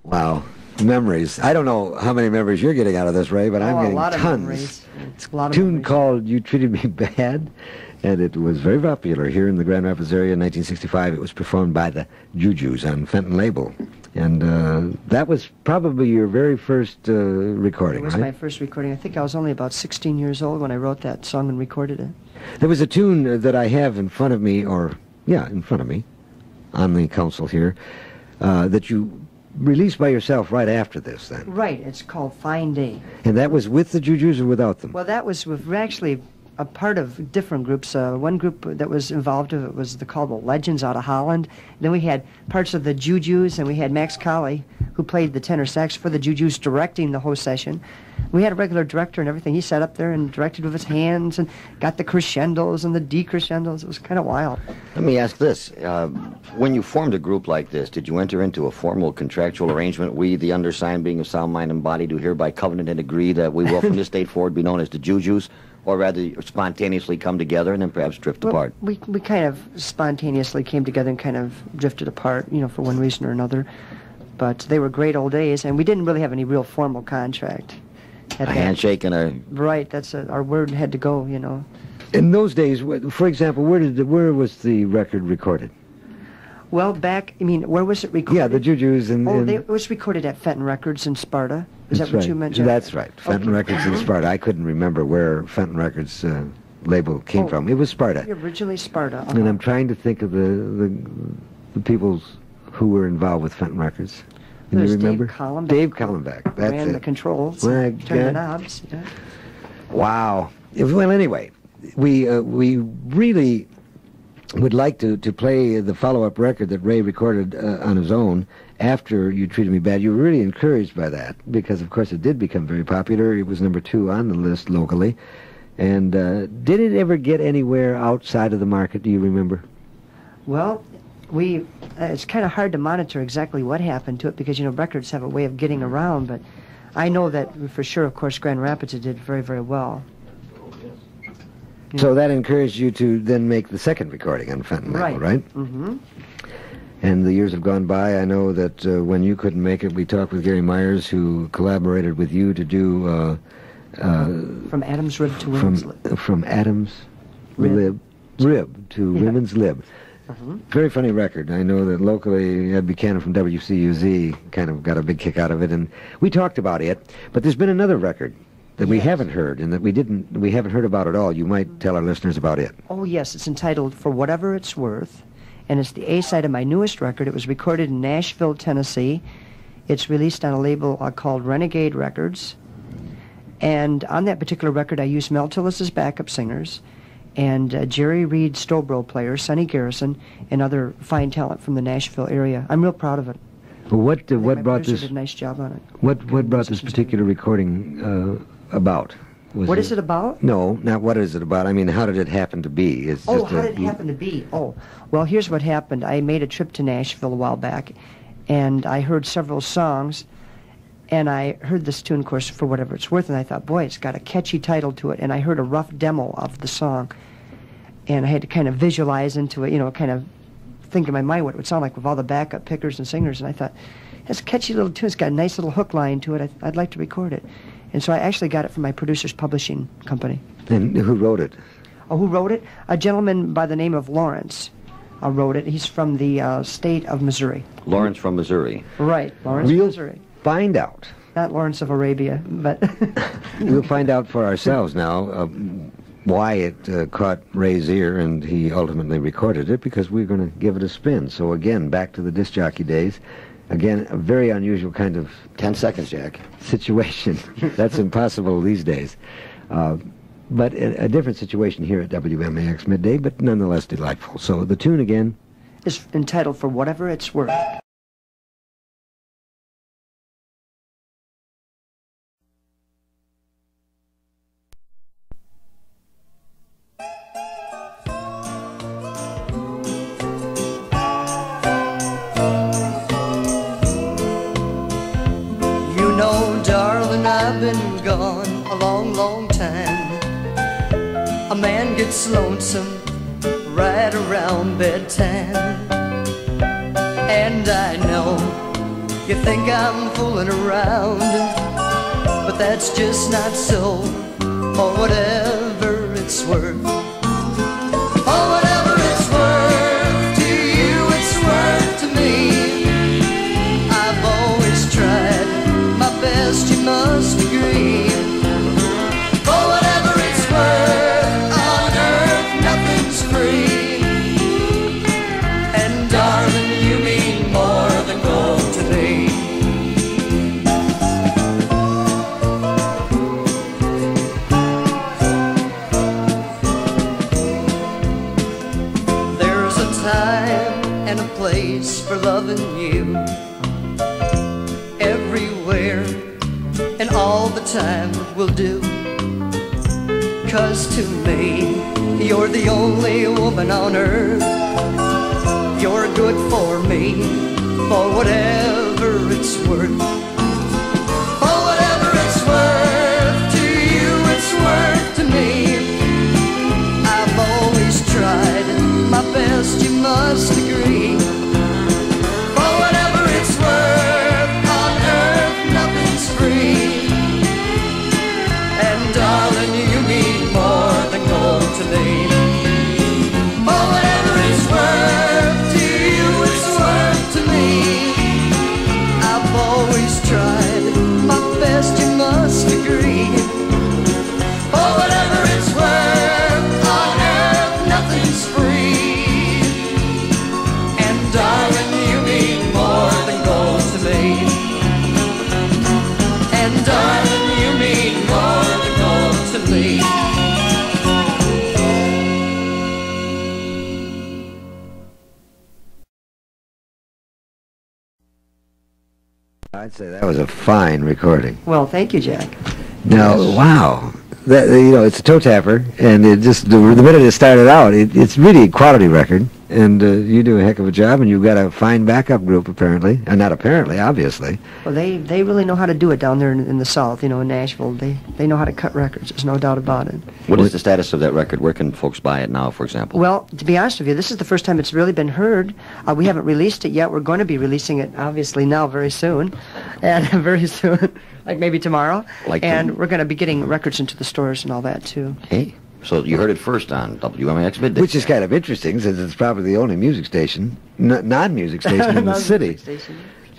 Wow. Memories. I don't know how many memories you're getting out of this, Ray, but I'm getting a lot tons. Of memories. It's a lot of tune memories. called You Treated Me Bad, and it was very popular here in the Grand Rapids area in 1965. It was performed by the JuJus on Fenton label. And that was probably your very first recording, It was right? my first recording. I think I was only about 16 years old when I wrote that song and recorded it. There was a tune that I have in front of me, in front of me, on the console here, that you released by yourself right after this, then. Right. It's called Fine Day. And that was with the JuJus or without them? Well, that was with actually a part of different groups. One group that was involved in it was called the Legends out of Holland. Then we had parts of the JuJus, and we had Max Colley, who played the tenor sax for the JuJus, directing the whole session. We had a regular director and everything. He sat up there and directed with his hands and got the crescendos and the decrescendos. It was kind of wild. Let me ask this. When you formed a group like this, did you enter into a formal contractual arrangement? We, the undersigned, being of sound mind and body, do hereby covenant and agree that we will from this date forward be known as the JuJus, or rather spontaneously come together and then perhaps drift apart? We kind of spontaneously came together and kind of drifted apart, for one reason or another. But they were great old days, and we didn't really have any real formal contract. A handshake and a... Right, that's our word had to go, In those days, for example, where was the record recorded? Well, where was it recorded? Yeah, the JuJus it was recorded at Fenton Records in Sparta. Is that's that what right. you mentioned? That's right. Fenton Records in Sparta. I couldn't remember where Fenton Records label came from. It was Sparta. Originally Sparta. And I'm trying to think of the people who were involved with Fenton Records. Can you remember? Dave Collenbeck. That's ran the controls, turned the knobs. Yeah. Wow. Well, anyway, we really would like to play the follow-up record that Ray recorded on his own after You Treated Me Bad. You were really encouraged by that because, of course, it did become very popular. It was number 2 on the list locally. And did it ever get anywhere outside of the market, do you remember? Well, it's kind of hard to monitor exactly what happened to it because, records have a way of getting around, but I know that for sure, of course, Grand Rapids did very, very well. So that encouraged you to then make the second recording on Fenton label, right? Mm-hmm. And the years have gone by. I know that when you couldn't make it, we talked with Gary Myers, who collaborated with you to do... From Adam's Rib to Women's Lib. From Adam's Rib to Women's Lib. Mm-hmm. Very funny record. I know that locally Ed Buchanan from WCUZ kind of got a big kick out of it, and we talked about it. But there's been another record that we haven't heard, and that we haven't heard about at all. You might tell our listeners about it. Oh, yes. It's entitled For Whatever It's Worth, and it's the A-side of my newest record. It was recorded in Nashville, Tennessee. It's released on a label called Renegade Records. And on that particular record, I used Mel Tillis as backup singers, and Jerry Reed Stobro player, Sonny Garrison, and other fine talent from the Nashville area. I'm real proud of it. Well, what brought this? Did a nice job on it. What brought this particular recording about? What is it about? No, not what is it about. I mean, how did it happen to be? It's Oh, just how did it happen to be? Oh, well, here's what happened. I made a trip to Nashville a while back, and I heard several songs, and I heard this tune, of course, For Whatever It's Worth, and I thought, boy, it's got a catchy title to it, and I heard a rough demo of the song, and I had to kind of visualize into it, you know, kind of think in my mind what it would sound like with all the backup pickers and singers, and I thought, it's a catchy little tune. It's got a nice little hook line to it. I'd like to record it. And so I actually got it from my producer's publishing company. And who wrote it? Oh, who wrote it? A gentleman by the name of Lawrence wrote it. He's from the state of Missouri. Lawrence from Missouri. Right, Lawrence from Missouri. Find out. Not Lawrence of Arabia, but... We'll find out for ourselves now why it caught Ray's ear and he ultimately recorded it, because we're going to give it a spin. So again, back to the disc jockey days. Again, a very unusual kind of 10 seconds, Jack. situation. That's impossible these days. But a different situation here at WMAX Midday, but nonetheless delightful. So the tune again is entitled For Whatever It's Worth. You know, darling, I've been gone a long, long time. A man gets lonesome right around bedtime. And I know you think I'm fooling around, but that's just not so, for whatever it's worth. For whatever it's worth to you, it's worth to me. I've always tried my best, you must agree. For whatever it's worth, on earth nothing's free. And darling, you mean more than gold to me. There's a time and a place for loving you, everywhere and all the time will do. 'Cause to me, you're the only woman on earth. You're good for me, for whatever it's worth. For whatever it's worth to you, it's worth to me. I've always tried my best, you must agree. For whatever it's worth, on earth nothing's free. And darling, you mean more than gold to me. For whatever it's worth to you, it's worth to me. I've always tried my best, you must agree. For whatever it's worth, on earth nothing's free. And darling, you mean more than gold to me. And darling, you mean more than gold to me. I'd say that was a fine recording. Well, thank you, Jack. Now, wow, that, you know, it's a toe tapper, and it just the minute it started out, it's really a quality record, and you do a heck of a job, and you've got a fine backup group apparently, and not apparently, obviously. Well, they really know how to do it down there in the South, you know, in Nashville. They know how to cut records. There's no doubt about it. What is the status of that record? Where can folks buy it now, for example? Well, to be honest with you, this is the first time it's really been heard. We haven't released it yet. We're going to be releasing it, obviously, now very soon, and very soon, like maybe tomorrow. And we're going to be getting records into the stores and all that, too. Hey, so you heard it first on WMAX Midday. Which is kind of interesting, since it's probably the only music station, non-music station in the city.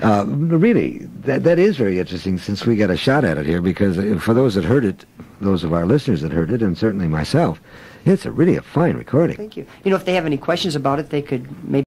Really, that is very interesting, since we got a shot at it here, because for those that heard it, those of our listeners that heard it, and certainly myself, it's really a fine recording. Thank you. You know, if they have any questions about it, they could maybe